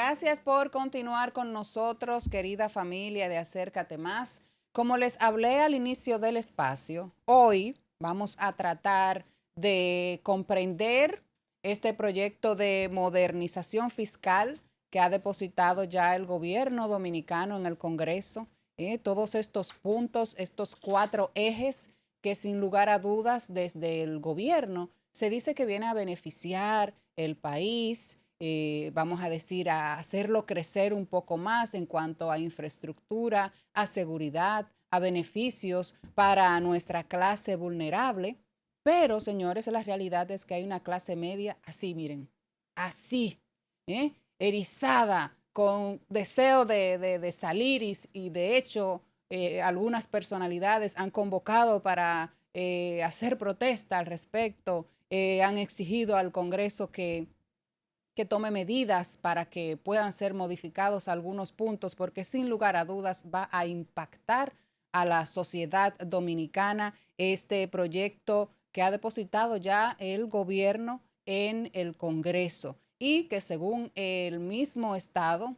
Gracias por continuar con nosotros, querida familia de Acércate Más. Como les hablé al inicio del espacio, hoy vamos a tratar de comprender este proyecto de modernización fiscal que ha depositado ya el gobierno dominicano en el Congreso. Todos estos puntos, estos 4 ejes que sin lugar a dudas desde el gobierno se dice que viene a beneficiar el país, vamos a decir, a hacerlo crecer un poco más en cuanto a infraestructura, a seguridad, a beneficios para nuestra clase vulnerable. Pero, señores, la realidad es que hay una clase media así, miren, así, erizada, con deseo de salir y de hecho algunas personalidades han convocado para hacer protesta al respecto, han exigido al Congreso que tome medidas para que puedan ser modificados algunos puntos, porque sin lugar a dudas va a impactar a la sociedad dominicana este proyecto que ha depositado ya el gobierno en el Congreso y que según el mismo Estado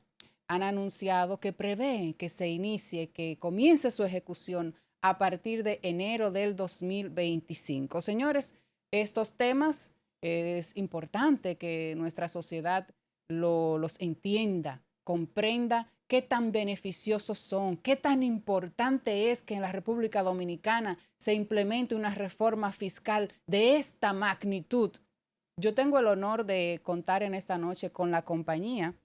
han anunciado que prevé que se inicie, que comience su ejecución a partir de enero del 2025. Señores, estos temas es importante que nuestra sociedad los entienda, comprenda qué tan beneficiosos son, qué tan importante es que en la República Dominicana se implemente una reforma fiscal de esta magnitud. Yo tengo el honor de contar en esta noche con la compañía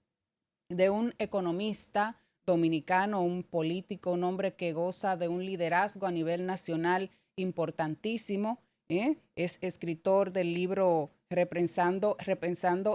de un economista dominicano, un político, un hombre que goza de un liderazgo a nivel nacional importantísimo. Es escritor del libro Repensando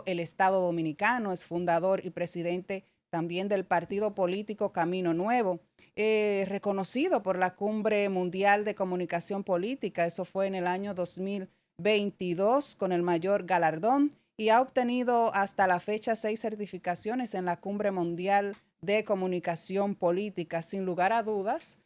el Estado Dominicano, es fundador y presidente también del partido político Camino Nuevo, reconocido por la Cumbre Mundial de Comunicación Política, eso fue en el año 2022 con el mayor galardón, y ha obtenido hasta la fecha 6 certificaciones en la Cumbre Mundial de Comunicación Política. Sin lugar a dudas,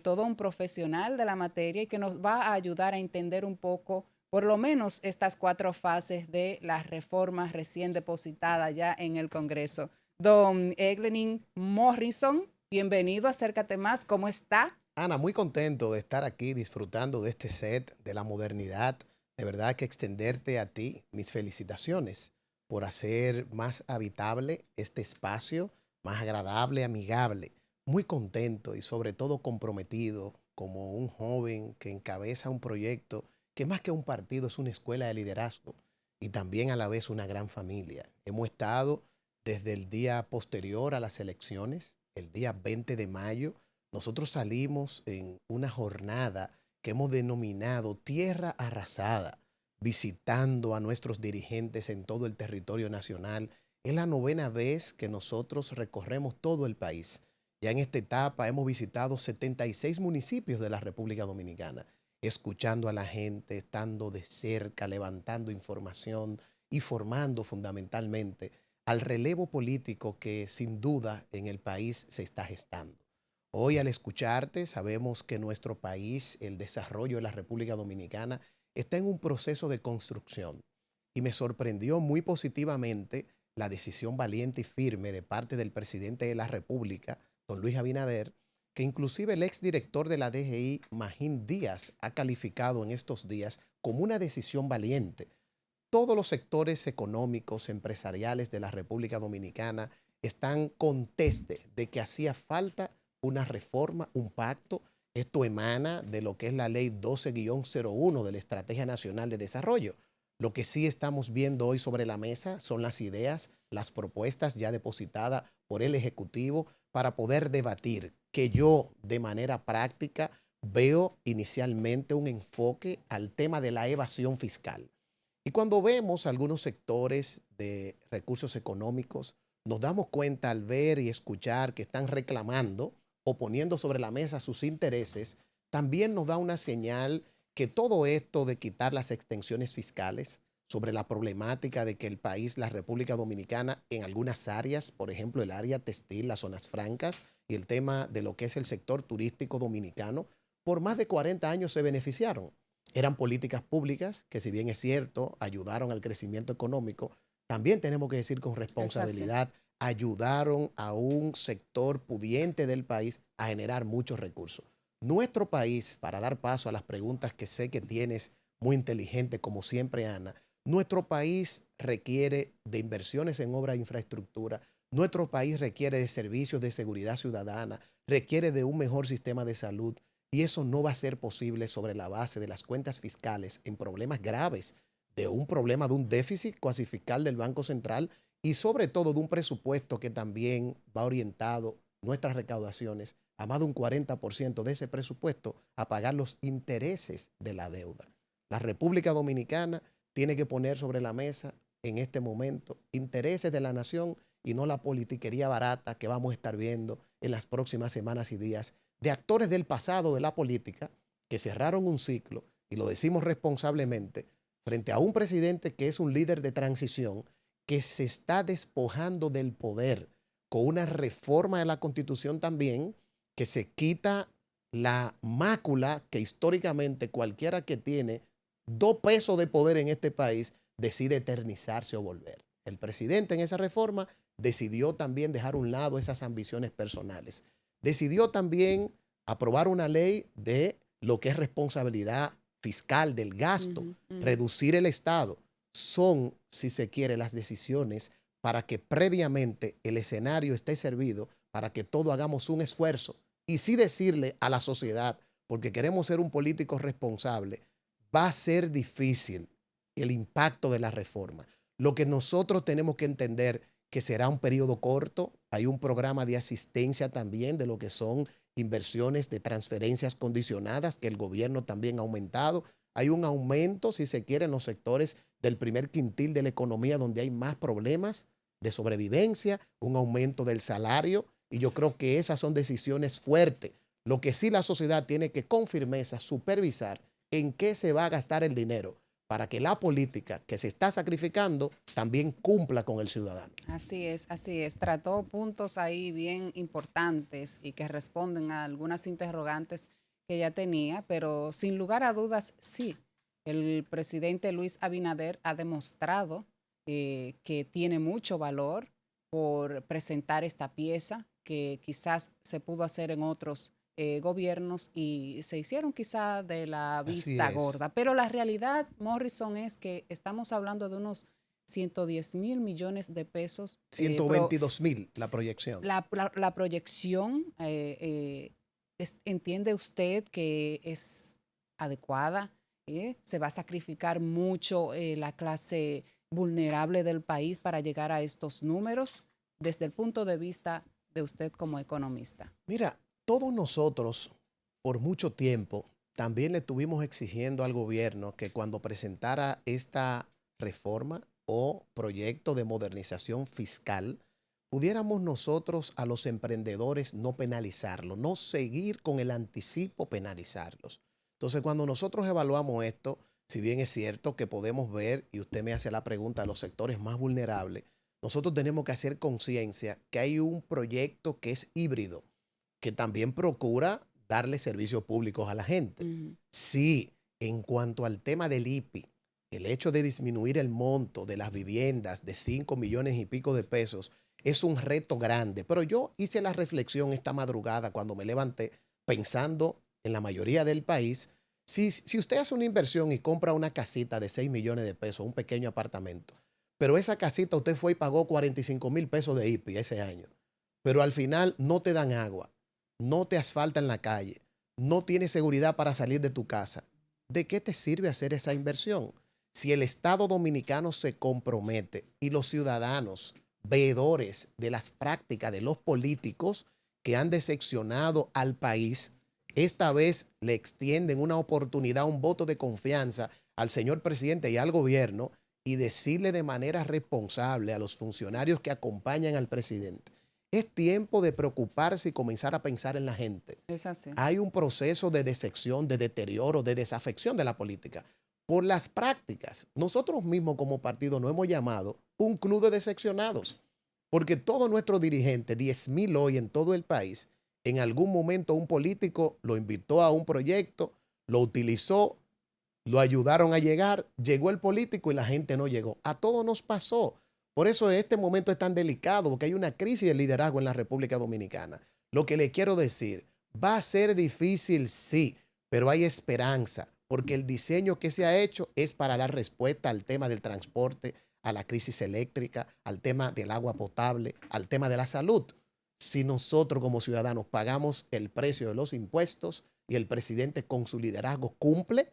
todo un profesional de la materia y que nos va a ayudar a entender un poco, por lo menos, estas 4 fases de la reforma recién depositada ya en el Congreso. Don Eglenin Morrison, bienvenido, acércate más, ¿cómo está? Ana, muy contento de estar aquí disfrutando de este set, de la modernidad. De verdad que extenderte a ti mis felicitaciones por hacer más habitable este espacio, más agradable, amigable. Muy contento y sobre todo comprometido como un joven que encabeza un proyecto que más que un partido es una escuela de liderazgo y también a la vez una gran familia. Hemos estado desde el día posterior a las elecciones, el día 20 de mayo, nosotros salimos en una jornada que hemos denominado Tierra Arrasada, visitando a nuestros dirigentes en todo el territorio nacional. Es la 9ª vez que nosotros recorremos todo el país. Ya en esta etapa hemos visitado 76 municipios de la República Dominicana, escuchando a la gente, estando de cerca, levantando información y formando fundamentalmente al relevo político que sin duda en el país se está gestando. Hoy al escucharte sabemos que nuestro país, el desarrollo de la República Dominicana, está en un proceso de construcción y me sorprendió muy positivamente la decisión valiente y firme de parte del presidente de la República, don Luis Abinader, que inclusive el exdirector de la DGI, Magín Díaz, ha calificado en estos días como una decisión valiente. Todos los sectores económicos, empresariales de la República Dominicana están conteste de que hacía falta una reforma, un pacto. Esto emana de lo que es la ley 12-01 de la Estrategia Nacional de Desarrollo. Lo que sí estamos viendo hoy sobre la mesa son las ideas, las propuestas ya depositadas por el Ejecutivo para poder debatir, que yo de manera práctica veo inicialmente un enfoque al tema de la evasión fiscal. Y cuando vemos algunos sectores de recursos económicos, nos damos cuenta al ver y escuchar que están reclamando o poniendo sobre la mesa sus intereses, también nos da una señal que todo esto de quitar las extensiones fiscales sobre la problemática de que el país, la República Dominicana, en algunas áreas, por ejemplo, el área textil, las zonas francas y el tema de lo que es el sector turístico dominicano, por más de 40 años se beneficiaron. Eran políticas públicas que, si bien es cierto, ayudaron al crecimiento económico, también tenemos que decir con Es así. responsabilidad, ayudaron a un sector pudiente del país a generar muchos recursos. Nuestro país, para dar paso a las preguntas que sé que tienes muy inteligente, como siempre, Ana, nuestro país requiere de inversiones en obra e infraestructura. Nuestro país requiere de servicios de seguridad ciudadana, requiere de un mejor sistema de salud, y eso no va a ser posible sobre la base de las cuentas fiscales en problemas graves, de un problema de un déficit cuasi fiscal del Banco Central y sobre todo de un presupuesto que también va orientado nuestras recaudaciones a más de un 40% de ese presupuesto a pagar los intereses de la deuda. La República Dominicana tiene que poner sobre la mesa en este momento intereses de la nación y no la politiquería barata que vamos a estar viendo en las próximas semanas y días de actores del pasado de la política que cerraron un ciclo, y lo decimos responsablemente, frente a un presidente que es un líder de transición que se está despojando del poder con una reforma de la Constitución también que se quita la mácula que históricamente cualquiera que tiene 2 pesos de poder en este país decide eternizarse o volver. El presidente en esa reforma decidió también dejar a un lado esas ambiciones personales. Decidió también aprobar una ley de lo que es responsabilidad fiscal del gasto, reducir el Estado. Son, si se quiere, las decisiones para que previamente el escenario esté servido, para que todos hagamos un esfuerzo y sí decirle a la sociedad, porque queremos ser un político responsable, va a ser difícil el impacto de la reforma. Lo que nosotros tenemos que entender que será un periodo corto. Hay un programa de asistencia también de lo que son inversiones de transferencias condicionadas que el gobierno también ha aumentado. Hay un aumento, si se quiere, en los sectores del primer quintil de la economía donde hay más problemas de sobrevivencia, un aumento del salario, y yo creo que esas son decisiones fuertes. Lo que sí la sociedad tiene que con firmeza supervisar en qué se va a gastar el dinero para que la política que se está sacrificando también cumpla con el ciudadano. Así es, así es. Trató puntos ahí bien importantes y que responden a algunas interrogantes que ya tenía, pero sin lugar a dudas, sí, el presidente Luis Abinader ha demostrado que tiene mucho valor por presentar esta pieza que quizás se pudo hacer en otros gobiernos y se hicieron quizá de la Así vista es. gorda. Pero la realidad, Morrison, es que estamos hablando de unos 110 mil millones de pesos. 122,000 la proyección. La proyección, ¿entiende usted que es adecuada? ¿Se va a sacrificar mucho la clase vulnerable del país para llegar a estos números desde el punto de vista de usted como economista? Mira, todos nosotros por mucho tiempo también le estuvimos exigiendo al gobierno que cuando presentara esta reforma o proyecto de modernización fiscal, pudiéramos nosotros a los emprendedores no penalizarlos, no seguir con el anticipo penalizarlos. Entonces, cuando nosotros evaluamos esto, si bien es cierto que podemos ver, y usted me hace la pregunta, a los sectores más vulnerables, nosotros tenemos que hacer conciencia que hay un proyecto que es híbrido, que también procura darle servicios públicos a la gente. Sí, en cuanto al tema del IPI, el hecho de disminuir el monto de las viviendas de 5 millones y pico de pesos es un reto grande, pero yo hice la reflexión esta madrugada cuando me levanté pensando en la mayoría del país. Si usted hace una inversión y compra una casita de 6 millones de pesos, un pequeño apartamento, pero esa casita usted fue y pagó 45,000 pesos de IPI ese año, pero al final no te dan agua, no te asfaltan la calle, no tienes seguridad para salir de tu casa, ¿de qué te sirve hacer esa inversión? Si el Estado dominicano se compromete y los ciudadanos, veedores de las prácticas de los políticos que han decepcionado al país, esta vez le extienden una oportunidad, un voto de confianza al señor presidente y al gobierno y decirle de manera responsable a los funcionarios que acompañan al presidente: es tiempo de preocuparse y comenzar a pensar en la gente. Es así. Hay un proceso de decepción, de deterioro, de desafección de la política por las prácticas. Nosotros mismos como partido nos hemos llamado un club de decepcionados, porque todos nuestros dirigentes, 10,000 hoy en todo el país, en algún momento un político lo invitó a un proyecto, lo utilizó, lo ayudaron a llegar, llegó el político y la gente no llegó. A todos nos pasó. Por eso este momento es tan delicado, porque hay una crisis de liderazgo en la República Dominicana. Lo que le quiero decir, va a ser difícil, sí, pero hay esperanza, porque el diseño que se ha hecho es para dar respuesta al tema del transporte, a la crisis eléctrica, al tema del agua potable, al tema de la salud. Si nosotros como ciudadanos pagamos el precio de los impuestos y el presidente con su liderazgo cumple,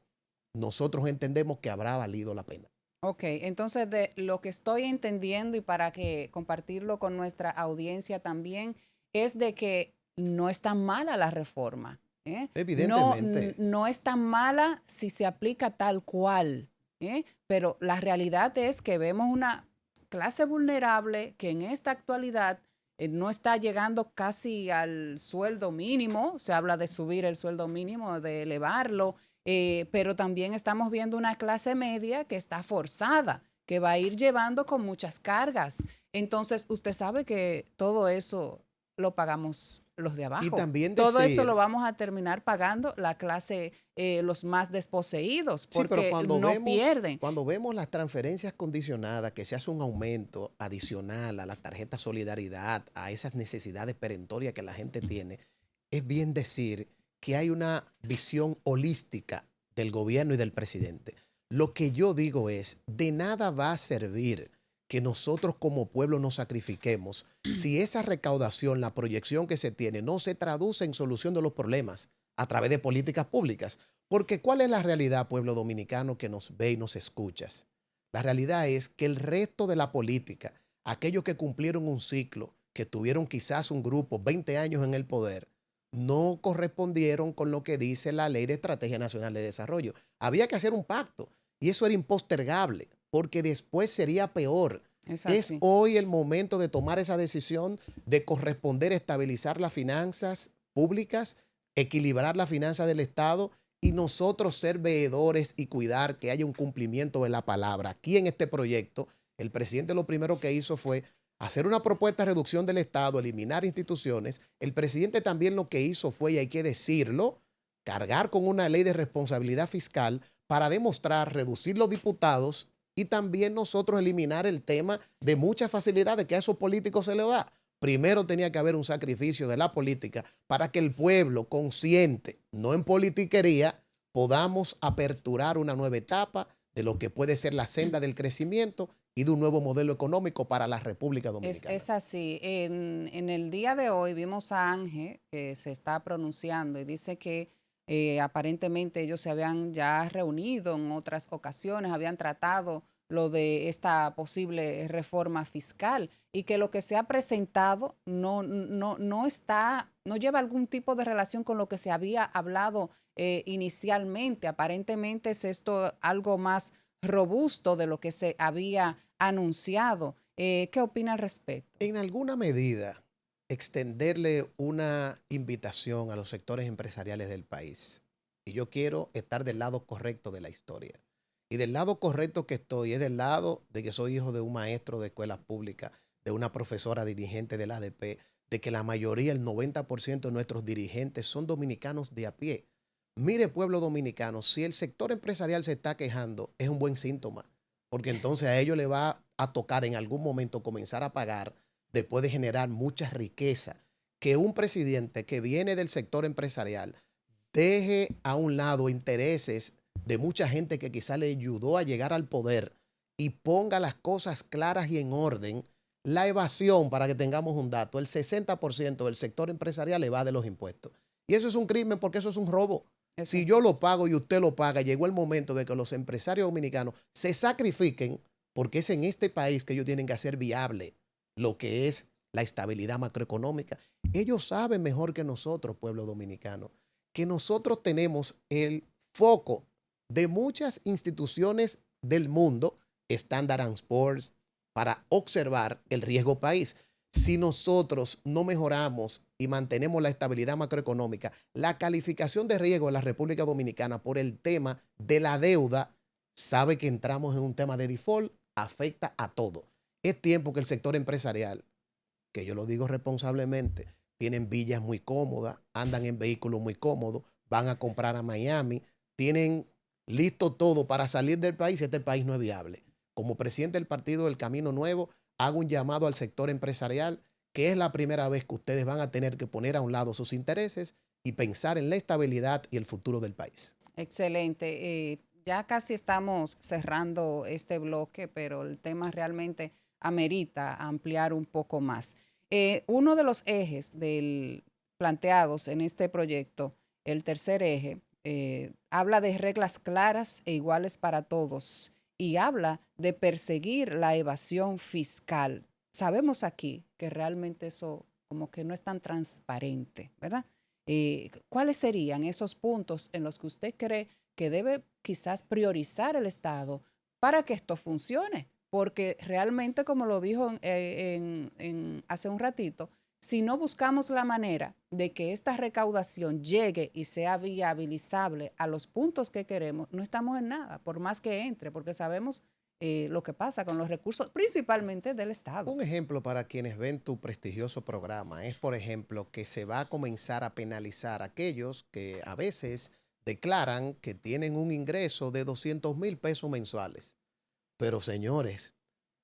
nosotros entendemos que habrá valido la pena. Ok, entonces de lo que estoy entendiendo y para que compartirlo con nuestra audiencia también, es de que no es tan mala la reforma. ¿Eh? Evidentemente. No es tan mala si se aplica tal cual. ¿Eh? Pero la realidad es que vemos una clase vulnerable que en esta actualidad no está llegando casi al sueldo mínimo. Se habla de subir el sueldo mínimo, de elevarlo, pero también estamos viendo una clase media que está forzada, que va a ir llevando con muchas cargas. Entonces, usted sabe que todo eso lo pagamos los de Y abajo. también Todo eso lo decir, vamos a terminar pagando la clase, los más desposeídos, sí, pero porque no pierden. cuando vemos las transferencias condicionadas, que se hace un aumento adicional a la tarjeta Solidaridad, a esas necesidades perentorias que la gente tiene, es bien decir que hay una visión holística del gobierno y del presidente. Lo que yo digo es, de nada va a servir que nosotros como pueblo nos sacrifiquemos si esa recaudación, la proyección que se tiene, no se traduce en solución de los problemas a través de políticas públicas. Porque ¿cuál es la realidad, pueblo dominicano que nos ve y nos escuchas? La realidad es que el resto de la política, aquellos que cumplieron un ciclo, que tuvieron quizás un grupo 20 años en el poder, no correspondieron con lo que dice la Ley de Estrategia Nacional de Desarrollo. Había que hacer un pacto y eso era impostergable porque después sería peor. Es Es así. hoy el momento de tomar esa decisión de corresponder, estabilizar las finanzas públicas, equilibrar la finanza del Estado y nosotros ser veedores y cuidar que haya un cumplimiento de la palabra. Aquí en este proyecto, el presidente lo primero que hizo fue hacer una propuesta de reducción del Estado, eliminar instituciones. El presidente también lo que hizo fue, y hay que decirlo, cargar con una ley de responsabilidad fiscal para demostrar reducir los diputados y también nosotros eliminar el tema de muchas facilidades que a esos políticos se les da. Primero tenía que haber un sacrificio de la política para que el pueblo consciente, no en politiquería, podamos aperturar una nueva etapa de lo que puede ser la senda del crecimiento y de un nuevo modelo económico para la República Dominicana. Es así. En el día de hoy vimos a Ángel que se está pronunciando y dice que aparentemente ellos se habían ya reunido en otras ocasiones, habían tratado lo de esta posible reforma fiscal y que lo que se ha presentado no lleva algún tipo de relación con lo que se había hablado inicialmente. Aparentemente es esto algo más robusto de lo que se había anunciado. ¿Qué opina al respecto? En alguna medida, extenderle una invitación a los sectores empresariales del país. Y yo quiero estar del lado correcto de la historia. Y del lado correcto que estoy es del lado de que soy hijo de un maestro de escuela pública, de una profesora dirigente del ADP, de que la mayoría, el 90% de nuestros dirigentes son dominicanos de a pie. Mire, pueblo dominicano, si el sector empresarial se está quejando, es un buen síntoma, porque entonces a ellos le va a tocar en algún momento comenzar a pagar después de generar mucha riqueza. Que un presidente que viene del sector empresarial deje a un lado intereses de mucha gente que quizá le ayudó a llegar al poder y ponga las cosas claras y en orden. La evasión, para que tengamos un dato, el 60% del sector empresarial evade los impuestos. Y eso es un crimen porque eso es un robo. Es Si así. yo lo pago y usted lo paga, llegó el momento de que los empresarios dominicanos se sacrifiquen porque es en este país que ellos tienen que hacer viable lo que es la estabilidad macroeconómica. Ellos saben mejor que nosotros, pueblo dominicano, que nosotros tenemos el foco de muchas instituciones del mundo, Standard & Poor's, para observar el riesgo país. Si nosotros no mejoramos y mantenemos la estabilidad macroeconómica, la calificación de riesgo de la República Dominicana por el tema de la deuda, sabe que entramos en un tema de default, afecta a todo. Es tiempo que el sector empresarial, que yo lo digo responsablemente, tienen villas muy cómodas, andan en vehículos muy cómodos, van a comprar a Miami, tienen listo todo para salir del país y este país no es viable. Como presidente del Partido del Camino Nuevo, hago un llamado al sector empresarial, que es la primera vez que ustedes van a tener que poner a un lado sus intereses y pensar en la estabilidad y el futuro del país. Excelente. Ya casi estamos cerrando este bloque, pero el tema realmente amerita ampliar un poco más. Uno de los ejes planteados en este proyecto, el tercer eje, habla de reglas claras e iguales para todos y habla de perseguir la evasión fiscal. Sabemos aquí que realmente eso como que no es tan transparente, ¿verdad? ¿Cuáles serían esos puntos en los que usted cree que debe quizás priorizar el Estado para que esto funcione? Porque realmente, como lo dijo hace un ratito, si no buscamos la manera de que esta recaudación llegue y sea viabilizable a los puntos que queremos, no estamos en nada, por más que entre, porque sabemos lo que pasa con los recursos, principalmente del Estado. Un ejemplo para quienes ven tu prestigioso programa es, por ejemplo, que se va a comenzar a penalizar a aquellos que a veces declaran que tienen un ingreso de 200,000 pesos mensuales. Pero señores,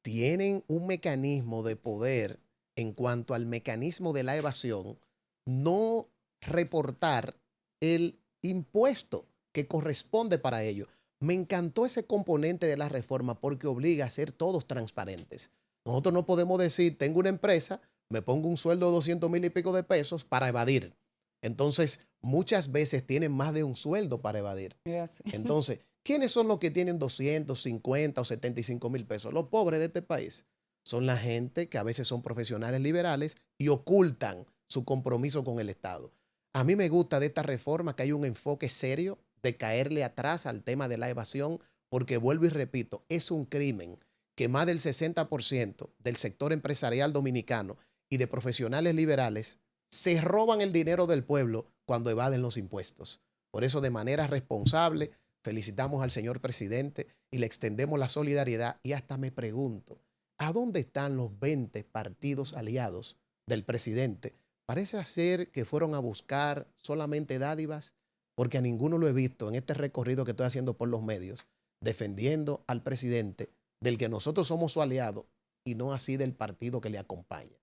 tienen un mecanismo de poder en cuanto al mecanismo de la evasión, no reportar el impuesto que corresponde para ello. Me encantó ese componente de la reforma porque obliga a ser todos transparentes. Nosotros no podemos decir, tengo una empresa, me pongo un sueldo de 200,000 y pico de pesos para evadir. Entonces, muchas veces tienen más de un sueldo para evadir. Yes. Entonces, ¿quiénes son los que tienen 250 o 75,000 pesos? Los pobres de este país. Son la gente que a veces son profesionales liberales y ocultan su compromiso con el Estado. A mí me gusta de esta reforma que hay un enfoque serio de caerle atrás al tema de la evasión, porque vuelvo y repito, es un crimen que más del 60% del sector empresarial dominicano y de profesionales liberales se roban el dinero del pueblo cuando evaden los impuestos. Por eso, de manera responsable, felicitamos al señor presidente y le extendemos la solidaridad. Y hasta me pregunto, ¿a dónde están los 20 partidos aliados del presidente? Parece ser que fueron a buscar solamente dádivas, porque a ninguno lo he visto en este recorrido que estoy haciendo por los medios, defendiendo al presidente, del que nosotros somos su aliado, y no así del partido que le acompaña.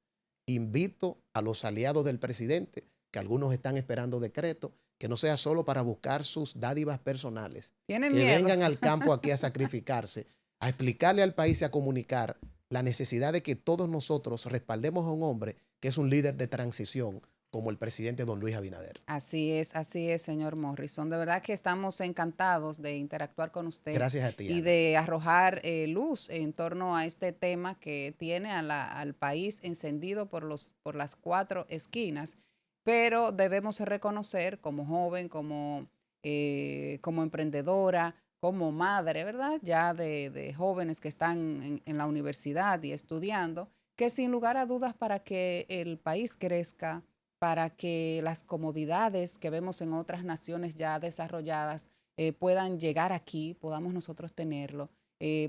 Invito a los aliados del presidente, que algunos están esperando decreto, que no sea solo para buscar sus dádivas personales, que vengan al campo aquí a sacrificarse, a explicarle al país y a comunicar la necesidad de que todos nosotros respaldemos a un hombre que es un líder de transición como el presidente don Luis Abinader. Así es, señor Morrison. De verdad que estamos encantados de interactuar con usted. Gracias a ti, y Ana, de arrojar luz en torno a este tema que tiene al país encendido por las cuatro esquinas, pero debemos reconocer como joven, como emprendedora, como madre, ¿verdad? Ya de jóvenes que están en la universidad y estudiando, que sin lugar a dudas, para que el país crezca, para que las comodidades que vemos en otras naciones ya desarrolladas puedan llegar aquí, podamos nosotros tenerlo,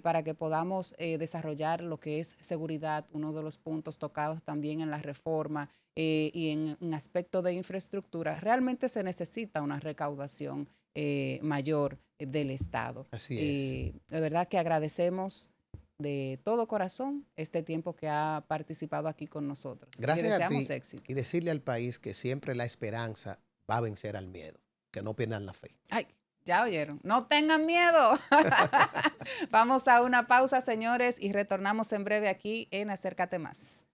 para que podamos desarrollar lo que es seguridad, uno de los puntos tocados también en la reforma, y en aspecto de infraestructura. Realmente se necesita una recaudación mayor del Estado. Así es. De verdad que agradecemos de todo corazón este tiempo que ha participado aquí con nosotros. Gracias a ti. Éxitos. Y decirle al país que siempre la esperanza va a vencer al miedo, que no pierdan la fe. Ay, ya oyeron, no tengan miedo. Vamos a una pausa, señores, y retornamos en breve aquí en Acércate Más.